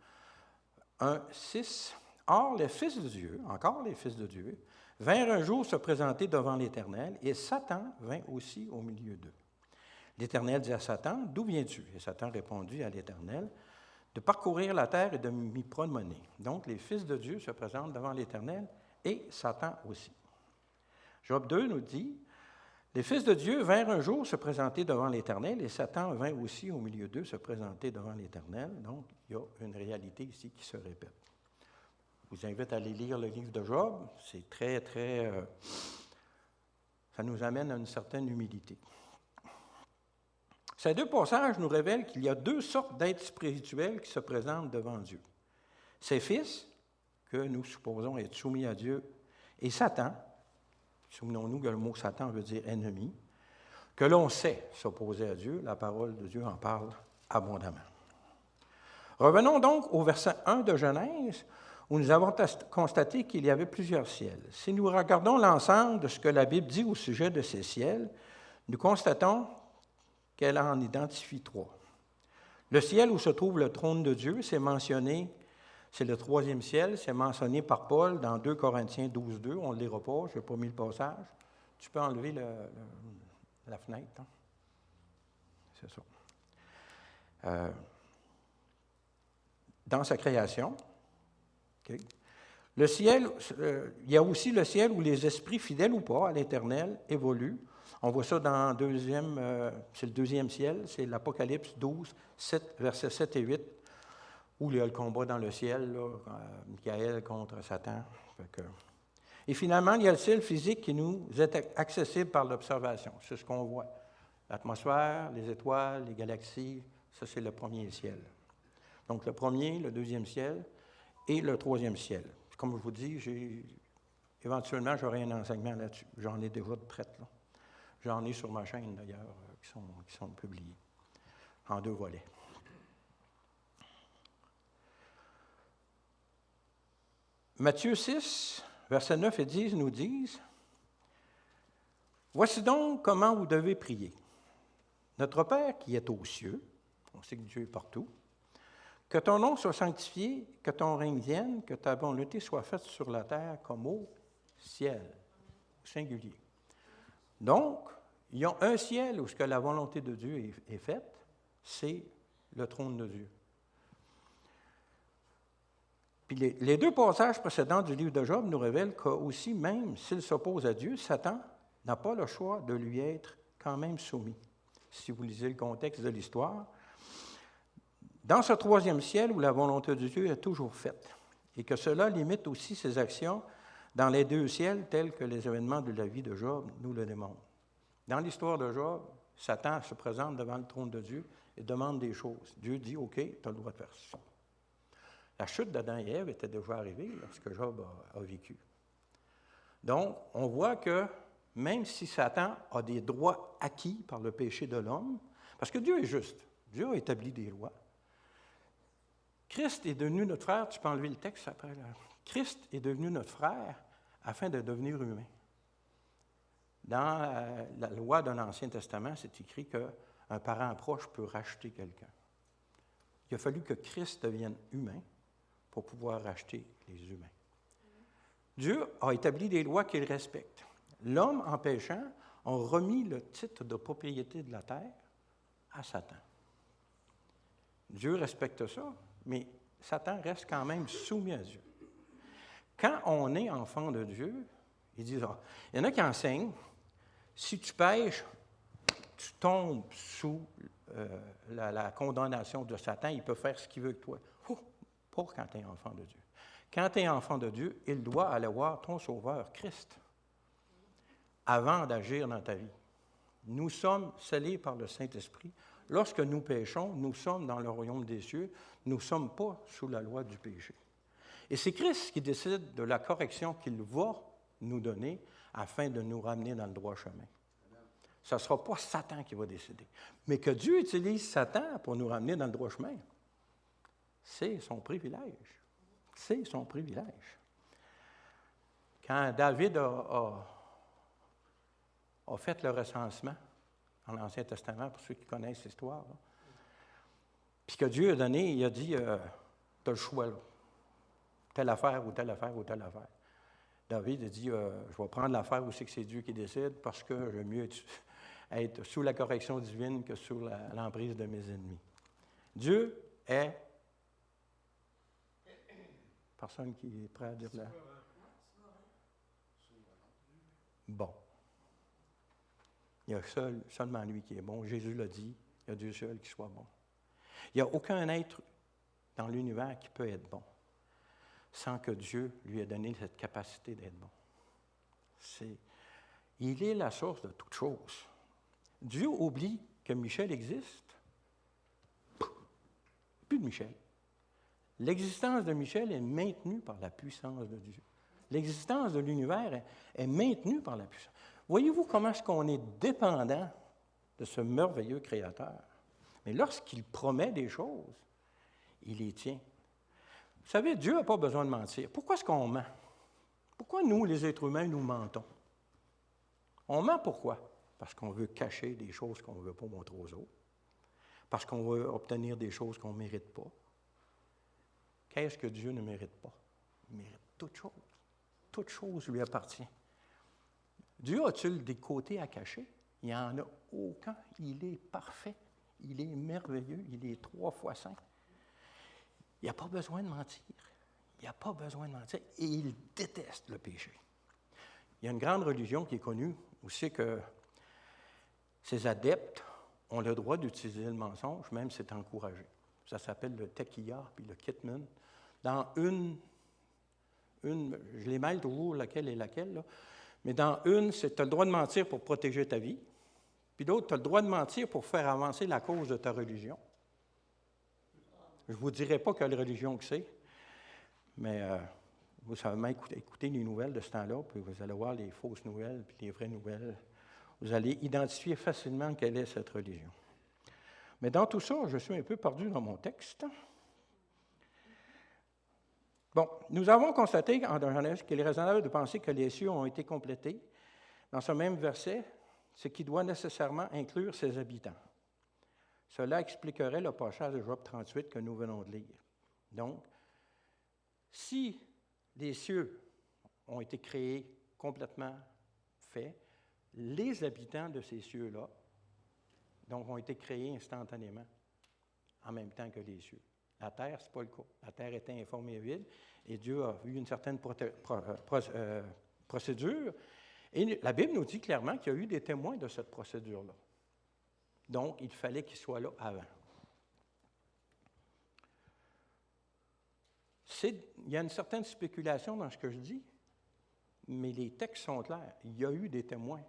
1, 6. Or, les fils de Dieu, encore les fils de Dieu, vinrent un jour se présenter devant l'Éternel, et Satan vint aussi au milieu d'eux. L'Éternel dit à Satan, « D'où viens-tu? » Et Satan répondit à l'Éternel, « De parcourir la terre et de m'y promener. » Donc, les fils de Dieu se présentent devant l'Éternel et Satan aussi. Job 2 nous dit, « Les fils de Dieu vinrent un jour se présenter devant l'Éternel et Satan vint aussi au milieu d'eux se présenter devant l'Éternel. » Donc, il y a une réalité ici qui se répète. Je vous invite à aller lire le livre de Job. C'est très, ça nous amène à une certaine humilité. Ces deux passages nous révèlent qu'il y a deux sortes d'êtres spirituels qui se présentent devant Dieu. Ses fils, que nous supposons être soumis à Dieu, et Satan, souvenons-nous que le mot Satan veut dire ennemi, que l'on sait s'opposer à Dieu, la parole de Dieu en parle abondamment. Revenons donc au verset 1 de Genèse, où nous avons constaté qu'il y avait plusieurs ciels. Si nous regardons l'ensemble de ce que la Bible dit au sujet de ces ciels, nous constatons qu'elle en identifie trois. Le ciel où se trouve le trône de Dieu, c'est mentionné C'est le troisième ciel, c'est mentionné par Paul dans 2 Corinthiens 12, 2. On ne le lira pas, je n'ai pas mis le passage. Tu peux enlever la fenêtre. Hein? C'est ça. Dans sa création, okay. Le ciel, il y a aussi le ciel où les esprits, fidèles ou pas à l'Éternel, évoluent. On voit ça dans c'est le deuxième ciel, c'est l'Apocalypse 12, versets 7 et 8, où il y a le combat dans le ciel, là, Michael contre Satan. Et finalement, il y a le ciel physique qui nous est accessible par l'observation. C'est ce qu'on voit. L'atmosphère, les étoiles, les galaxies, ça c'est le premier ciel. Donc le premier, le deuxième ciel et le troisième ciel. Comme je vous dis, éventuellement, j'aurai un enseignement là-dessus. J'en ai déjà de prêts, là. J'en ai sur ma chaîne, d'ailleurs, qui sont publiés en 2 volets. Matthieu 6, versets 9 et 10 nous disent « Voici donc comment vous devez prier. Notre Père qui est aux cieux, on sait que Dieu est partout, que ton nom soit sanctifié, que ton règne vienne, que ta volonté soit faite sur la terre comme au ciel. » Au singulier. Donc, il y a un ciel où ce que la volonté de Dieu est faite, c'est le trône de Dieu. Puis les 2 passages précédents du livre de Job nous révèlent qu'aussi, même s'il s'oppose à Dieu, Satan n'a pas le choix de lui être quand même soumis. Si vous lisez le contexte de l'histoire, dans ce troisième ciel où la volonté de Dieu est toujours faite, et que cela limite aussi ses actions dans les 2 ciels tels que les événements de la vie de Job nous le démontrent. Dans l'histoire de Job, Satan se présente devant le trône de Dieu et demande des choses. Dieu dit « OK, tu as le droit de faire ça ». La chute d'Adam et Ève était déjà arrivée lorsque Job a vécu. Donc, on voit que même si Satan a des droits acquis par le péché de l'homme, parce que Dieu est juste, Dieu a établi des lois. Christ est devenu notre frère, tu peux enlever le texte après. Là. Christ est devenu notre frère afin de devenir humain. Dans la loi de l'Ancien Testament, c'est écrit qu'un parent proche peut racheter quelqu'un. Il a fallu que Christ devienne humain pour pouvoir racheter les humains. Dieu a établi des lois qu'il respecte. L'homme, en péchant, a remis le titre de propriété de la terre à Satan. Dieu respecte ça, mais Satan reste quand même soumis à Dieu. Quand on est enfant de Dieu, ils disent, il y en a qui enseignent, si tu pêches, tu tombes sous la condamnation de Satan, il peut faire ce qu'il veut avec toi. Pas quand tu es enfant de Dieu. Quand tu es enfant de Dieu, il doit aller voir ton Sauveur, Christ, avant d'agir dans ta vie. Nous sommes scellés par le Saint-Esprit. Lorsque nous péchons, nous sommes dans le royaume des cieux. Nous ne sommes pas sous la loi du péché. Et c'est Christ qui décide de la correction qu'il va nous donner afin de nous ramener dans le droit chemin. Ce ne sera pas Satan qui va décider. Mais que Dieu utilise Satan pour nous ramener dans le droit chemin, c'est son privilège. C'est son privilège. Quand David a fait le recensement dans l'Ancien Testament, pour ceux qui connaissent l'histoire, là, puis que Dieu a donné, il a dit, tu as le choix, là. Telle affaire ou telle affaire ou telle affaire. David a dit, je vais prendre l'affaire où c'est que c'est Dieu qui décide parce que j'aime mieux être sous la correction divine que sous l'emprise de mes ennemis. Dieu est... Personne qui est prêt à dire là? Bon. Il y a seulement lui qui est bon. Jésus l'a dit, il y a Dieu seul qui soit bon. Il n'y a aucun être dans l'univers qui peut être bon sans que Dieu lui ait donné cette capacité d'être bon. Il est la source de toute chose. Dieu oublie que Michel existe. Plus de Michel. L'existence de Michel est maintenue par la puissance de Dieu. L'existence de l'univers est maintenue par la puissance. Voyez-vous comment est-ce qu'on est dépendant de ce merveilleux Créateur? Mais lorsqu'il promet des choses, il les tient. Vous savez, Dieu n'a pas besoin de mentir. Pourquoi est-ce qu'on ment? Pourquoi nous, les êtres humains, nous mentons? On ment pourquoi? Parce qu'on veut cacher des choses qu'on ne veut pas montrer aux autres. Parce qu'on veut obtenir des choses qu'on ne mérite pas. Qu'est-ce que Dieu ne mérite pas? Il mérite toute chose. Toute chose lui appartient. Dieu a-t-il des côtés à cacher? Il n'y en a aucun. Il est parfait. Il est merveilleux. Il est 3 fois saint. Il n'y a pas besoin de mentir. Il n'y a pas besoin de mentir. Et il déteste le péché. Il y a une grande religion qui est connue où c'est que ses adeptes ont le droit d'utiliser le mensonge, même si c'est encouragé. Ça s'appelle le tekiya puis le kitman. Dans une, je les mêle toujours laquelle est laquelle, là. Mais dans une, c'est tu as le droit de mentir pour protéger ta vie, puis d'autre, tu as le droit de mentir pour faire avancer la cause de ta religion. Je ne vous dirai pas quelle religion que c'est, mais vous savez même écouter les nouvelles de ce temps-là, puis vous allez voir les fausses nouvelles, puis les vraies nouvelles. Vous allez identifier facilement quelle est cette religion. Mais dans tout ça, je suis un peu perdu dans mon texte. Bon, nous avons constaté en Genèse qu'il est raisonnable de penser que les cieux ont été complétés dans ce même verset, ce qui doit nécessairement inclure ses habitants. Cela expliquerait le passage de Job 38 que nous venons de lire. Donc, si les cieux ont été créés complètement faits, les habitants de ces cieux-là donc, ont été créés instantanément, en même temps que les cieux. La terre, ce n'est pas le cas. La terre était informe et vide, et Dieu a eu une certaine procédure. Et la Bible nous dit clairement qu'il y a eu des témoins de cette procédure-là. Donc, il fallait qu'ils soient là avant. Il y a une certaine spéculation dans ce que je dis, mais les textes sont clairs. Il y a eu des témoins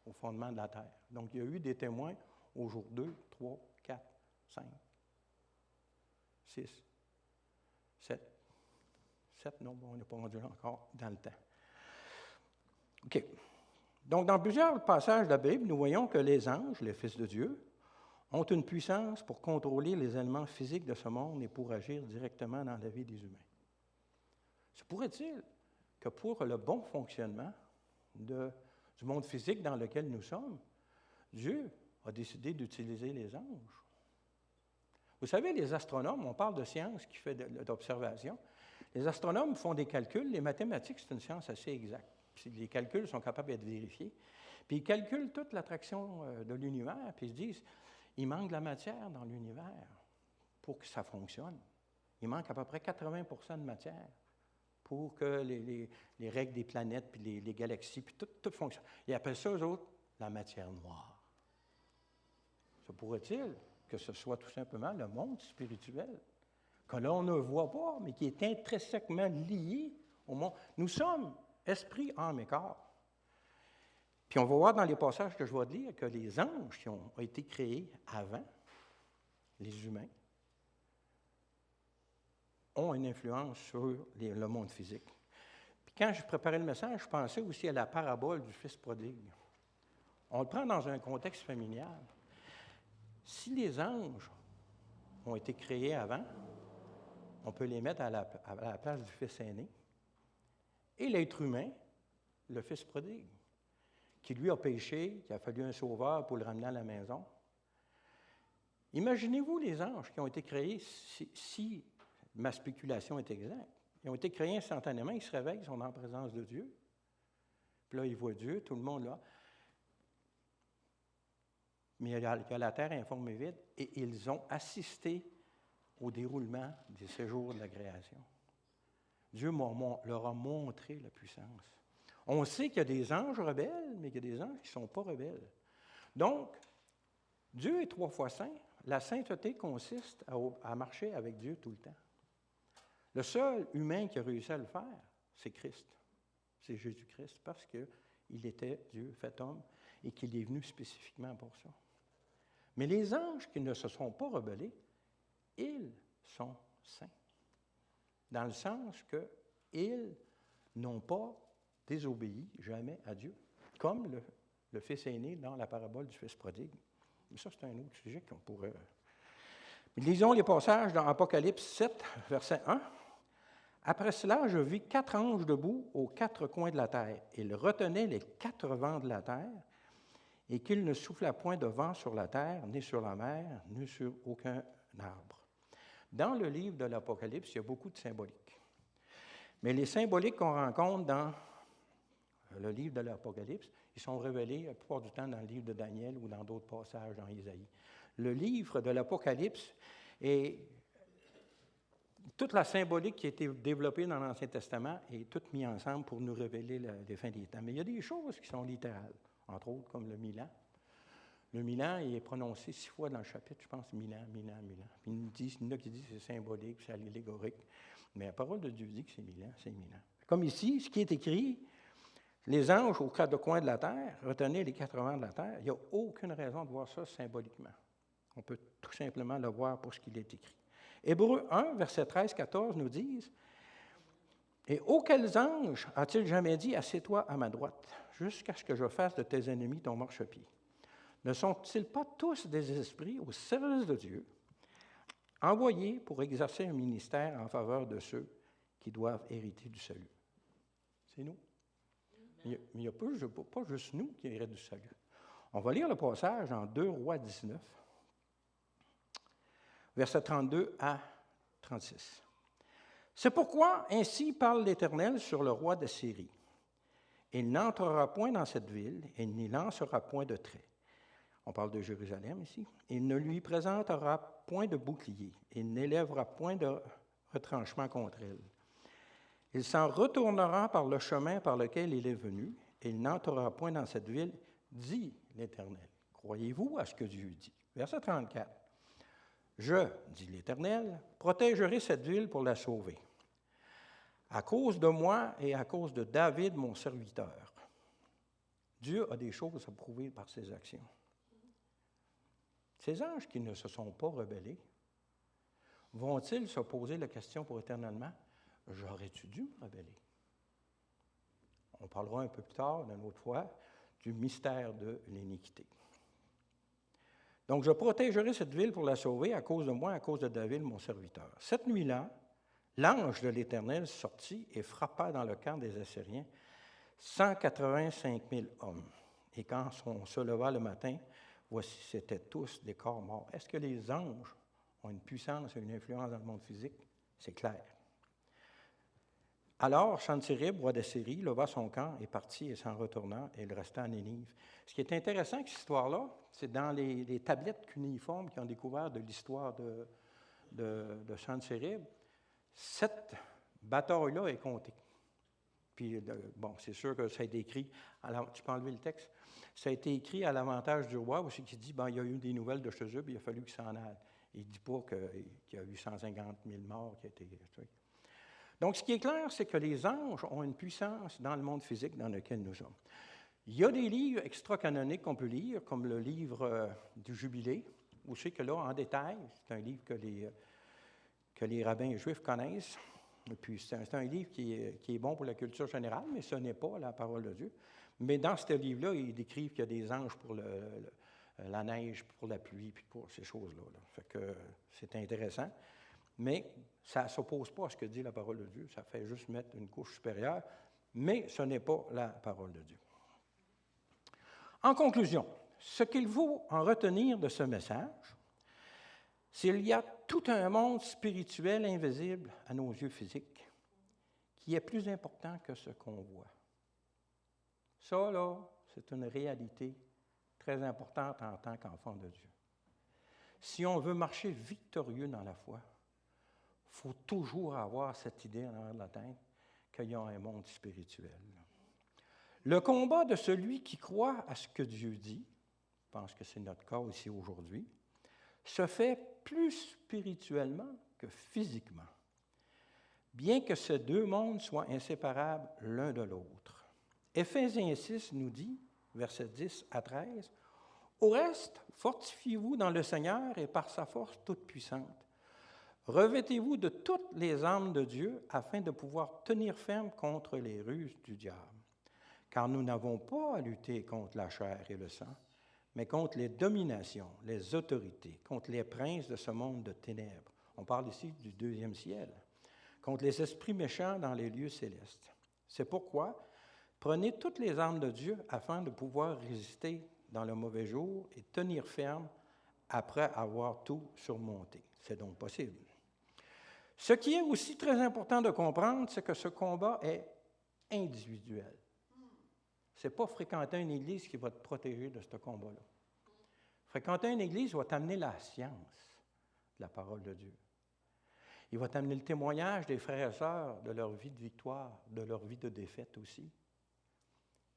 au fondement de la terre. Donc, il y a eu des témoins au jour 2, 3, 4, 5, 6, 7. 7, non, on n'est pas rendu encore dans le temps. OK. Donc, dans plusieurs passages de la Bible, nous voyons que les anges, les fils de Dieu, ont une puissance pour contrôler les éléments physiques de ce monde et pour agir directement dans la vie des humains. Se pourrait-il que pour le bon fonctionnement du monde physique dans lequel nous sommes, Dieu a décidé d'utiliser les anges? Vous savez, les astronomes, on parle de science qui fait d'observation. Les astronomes font des calculs. Les mathématiques, c'est une science assez exacte. Puis les calculs sont capables d'être vérifiés. Puis ils calculent toute l'attraction de l'univers, puis ils se disent, il manque de la matière dans l'univers pour que ça fonctionne. Il manque à peu près 80 de matière pour que les règles des planètes, puis les galaxies, puis tout fonctionne. Ils appellent ça, eux autres, la matière noire. Se pourrait-il que ce soit tout simplement le monde spirituel, que l'on ne voit pas, mais qui est intrinsèquement lié au monde. Nous sommes esprit, âme et corps. Puis on va voir dans les passages que je vais lire que les anges qui ont été créés avant les humains ont une influence sur le monde physique. Puis quand je préparais le message, je pensais aussi à la parabole du Fils prodigue. On le prend dans un contexte familial. Si les anges ont été créés avant, on peut les mettre à la place du Fils aîné. Et l'être humain, le Fils prodigue, qui lui a péché, qui a fallu un sauveur pour le ramener à la maison. Imaginez-vous les anges qui ont été créés, si ma spéculation est exacte. Ils ont été créés instantanément, ils se réveillent, ils sont en présence de Dieu. Puis là, ils voient Dieu, tout le monde là. Mais il y a la terre informe et vide, et ils ont assisté au déroulement des séjours de la création. Dieu leur a montré la puissance. On sait qu'il y a des anges rebelles, mais qu'il y a des anges qui ne sont pas rebelles. Donc, Dieu est 3 fois saint. La sainteté consiste à marcher avec Dieu tout le temps. Le seul humain qui a réussi à le faire, c'est Christ. C'est Jésus-Christ, parce qu'il était Dieu fait homme et qu'il est venu spécifiquement pour ça. Mais les anges qui ne se sont pas rebellés, ils sont saints. Dans le sens qu'ils n'ont pas désobéi jamais à Dieu, comme le fils aîné dans la parabole du fils prodigue. Mais ça, c'est un autre sujet qu'on pourrait... Lisons les passages dans Apocalypse 7, verset 1. « Après cela, je vis 4 anges debout aux 4 coins de la terre. Ils retenaient les 4 vents de la terre, et qu'il ne souffla point de vent sur la terre, ni sur la mer, ni sur aucun arbre. Dans le livre de l'Apocalypse, il y a beaucoup de symboliques. Mais les symboliques qu'on rencontre dans le livre de l'Apocalypse, ils sont révélés la plupart du temps dans le livre de Daniel ou dans d'autres passages dans Isaïe. Le livre de l'Apocalypse est toute la symbolique qui a été développée dans l'Ancien Testament est toute mise ensemble pour nous révéler les fins des temps. Mais il y a des choses qui sont littérales, entre autres comme le Milan. Le Milan, il est prononcé 6 fois dans le chapitre, je pense, Milan. Puis il y en a qui disent que c'est symbolique, c'est allégorique. Mais la parole de Dieu dit que c'est Milan, c'est Milan. Comme ici, ce qui est écrit, les anges aux quatre coins de la terre, retenez les 4 vents de la terre, il n'y a aucune raison de voir ça symboliquement. On peut tout simplement le voir pour ce qu'il est écrit. Hébreux 1, versets 13-14 nous disent « Et auquel ange a-t-il jamais dit, assieds-toi à ma droite, jusqu'à ce que je fasse de tes ennemis ton marchepied? Ne sont-ils pas tous des esprits au service de Dieu, envoyés pour exercer un ministère en faveur de ceux qui doivent hériter du salut? » C'est nous. Mais il n'y a pas juste nous qui héritent du salut. On va lire le passage en 2 Rois 19. Versets 32 à 36. « C'est pourquoi ainsi parle l'Éternel sur le roi d'Assyrie. Il n'entrera point dans cette ville, et n'y lancera point de trait. » On parle de Jérusalem ici. « Il ne lui présentera point de bouclier, il n'élèvera point de retranchement contre elle. Il s'en retournera par le chemin par lequel il est venu, et il n'entrera point dans cette ville, dit l'Éternel. » Croyez-vous à ce que Dieu dit? Verset 34. « Je, dit l'Éternel, protégerai cette ville pour la sauver, à cause de moi et à cause de David, mon serviteur. » Dieu a des choses à prouver par ses actions. Ces anges qui ne se sont pas rebellés, vont-ils se poser la question pour éternellement, « J'aurais-tu dû me rebeller? » On parlera un peu plus tard, une autre fois, du mystère de l'iniquité. Donc, je protégerai cette ville pour la sauver à cause de moi, à cause de David, mon serviteur. Cette nuit-là, l'ange de l'Éternel sortit et frappa dans le camp des Assyriens 185 000 hommes. Et quand on se leva le matin, voici, c'étaient tous des corps morts. Est-ce que les anges ont une puissance et une influence dans le monde physique? C'est clair. Alors, Sennacherib, roi d'Assyrie, leva son camp et partit et s'en retourna, et il resta à Nénive. Ce qui est intéressant avec cette histoire-là, c'est dans les tablettes cunéiformes qu'ils ont découvert de l'histoire de Sennacherib, cette bataille-là est comptée. Puis, bon, c'est sûr que ça a été écrit, tu peux enlever le texte, ça a été écrit à l'avantage du roi, aussi qui dit, il y a eu des nouvelles de chez eux, puis il a fallu qu'il s'en aille. Il ne dit pas qu'il y a eu 150 000 morts qui ont été... Donc, ce qui est clair, c'est que les anges ont une puissance dans le monde physique dans lequel nous sommes. Il y a des livres extra-canoniques qu'on peut lire, comme le livre du Jubilé, où c'est que là, en détail, c'est un livre que les rabbins juifs connaissent. Et puis, c'est un livre qui est bon pour la culture générale, mais ce n'est pas la parole de Dieu. Mais dans ce livre-là, ils décrivent qu'il y a des anges pour la neige, pour la pluie, puis pour ces choses-là. Fait que c'est intéressant. Mais ça ne s'oppose pas à ce que dit la parole de Dieu. Ça fait juste mettre une couche supérieure, mais ce n'est pas la parole de Dieu. En conclusion, ce qu'il faut en retenir de ce message, c'est qu'il y a tout un monde spirituel invisible à nos yeux physiques qui est plus important que ce qu'on voit. Ça, là, c'est une réalité très importante en tant qu'enfant de Dieu. Si on veut marcher victorieux dans la foi, il faut toujours avoir cette idée en arrière de la tête qu'il y a un monde spirituel. Le combat de celui qui croit à ce que Dieu dit, je pense que c'est notre cas ici aujourd'hui, se fait plus spirituellement que physiquement, bien que ces deux mondes soient inséparables l'un de l'autre. Éphésiens 6 nous dit, versets 10 à 13, « Au reste, fortifiez-vous dans le Seigneur et par sa force toute puissante. Revêtez-vous de toutes les armes de Dieu afin de pouvoir tenir ferme contre les ruses du diable. Car nous n'avons pas à lutter contre la chair et le sang, mais contre les dominations, les autorités, contre les princes de ce monde de ténèbres. » On parle ici du deuxième ciel. « Contre les esprits méchants dans les lieux célestes. C'est pourquoi prenez toutes les armes de Dieu afin de pouvoir résister dans le mauvais jour et tenir ferme après avoir tout surmonté. » C'est donc possible. Ce qui est aussi très important de comprendre, c'est que ce combat est individuel. Ce n'est pas fréquenter une église qui va te protéger de ce combat-là. Fréquenter une église va t'amener la science de la parole de Dieu. Il va t'amener le témoignage des frères et sœurs de leur vie de victoire, de leur vie de défaite aussi.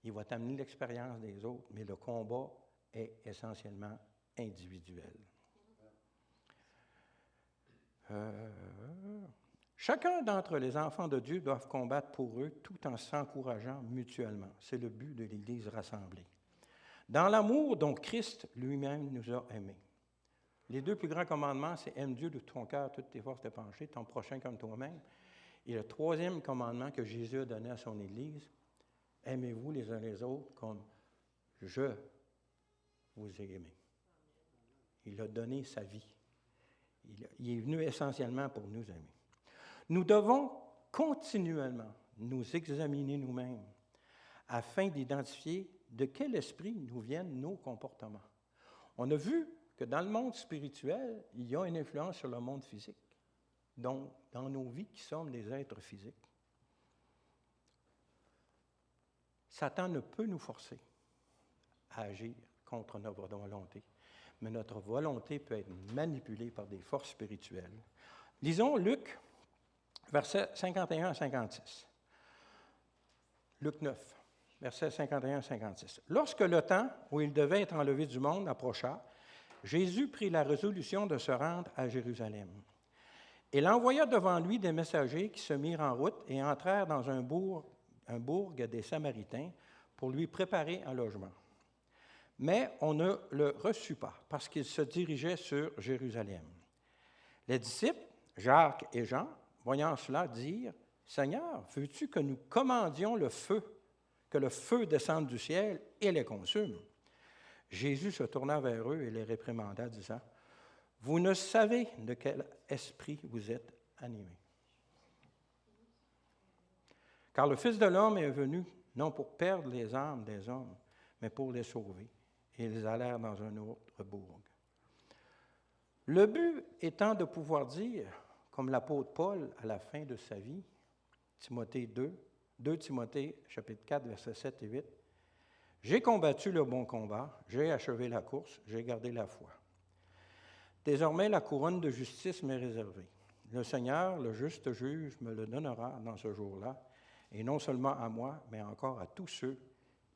Il va t'amener l'expérience des autres, mais le combat est essentiellement individuel. Chacun d'entre les enfants de Dieu doivent combattre pour eux tout en s'encourageant mutuellement. C'est le but de l'Église rassemblée. Dans l'amour dont Christ lui-même nous a aimés. Les 2 plus grands commandements, c'est « Aime Dieu de tout ton cœur, toutes tes forces, tes pensées, ton prochain comme toi-même ». Et le 3e commandement que Jésus a donné à son Église, « Aimez-vous les uns les autres comme je vous ai aimés ». Il a donné sa vie. Il est venu essentiellement pour nous aimer. Nous devons continuellement nous examiner nous-mêmes afin d'identifier de quel esprit nous viennent nos comportements. On a vu que dans le monde spirituel, il y a une influence sur le monde physique, donc dans nos vies qui sommes des êtres physiques. Satan ne peut nous forcer à agir contre notre volonté, mais notre volonté peut être manipulée par des forces spirituelles. Lisons Luc, versets 51 à 56. Luc 9, versets 51 à 56. Lorsque le temps où il devait être enlevé du monde approcha, Jésus prit la résolution de se rendre à Jérusalem. Il envoya devant lui des messagers qui se mirent en route et entrèrent dans un bourg des Samaritains pour lui préparer un logement. Mais on ne le reçut pas parce qu'il se dirigeait sur Jérusalem. Les disciples, Jacques et Jean, voyant cela, dirent « Seigneur, veux-tu que nous commandions le feu, que le feu descende du ciel et les consume? » Jésus se tourna vers eux et les réprimanda, disant « Vous ne savez de quel esprit vous êtes animés. Car le Fils de l'homme est venu non pour perdre les âmes des hommes, mais pour les sauver. » Et ils allèrent dans un autre bourg. Le but étant de pouvoir dire, comme l'apôtre Paul à la fin de sa vie, Timothée 2 Timothée, chapitre 4, versets 7 et 8, « J'ai combattu le bon combat, j'ai achevé la course, j'ai gardé la foi. Désormais, la couronne de justice m'est réservée. Le Seigneur, le juste juge, me le donnera dans ce jour-là, et non seulement à moi, mais encore à tous ceux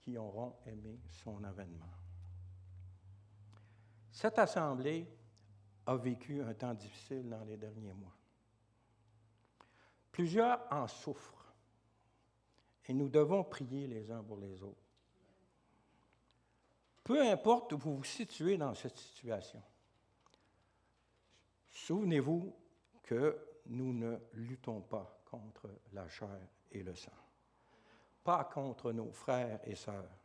qui auront aimé son avènement. » Cette assemblée a vécu un temps difficile dans les derniers mois. Plusieurs en souffrent et nous devons prier les uns pour les autres. Peu importe où vous vous situez dans cette situation, souvenez-vous que nous ne luttons pas contre la chair et le sang, pas contre nos frères et sœurs,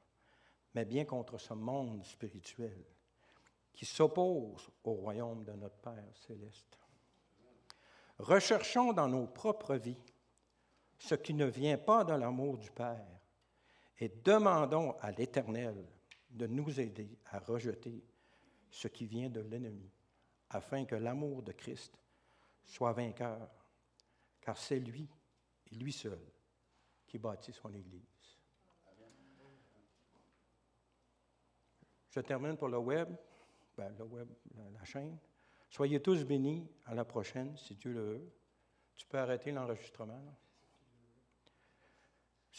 mais bien contre ce monde spirituel qui s'oppose au royaume de notre Père céleste. Recherchons dans nos propres vies ce qui ne vient pas de l'amour du Père et demandons à l'Éternel de nous aider à rejeter ce qui vient de l'ennemi, afin que l'amour de Christ soit vainqueur, car c'est lui et lui seul qui bâtit son Église. Je termine pour le web, la chaîne. Soyez tous bénis. À la prochaine, si Dieu le veut. Tu peux arrêter l'enregistrement.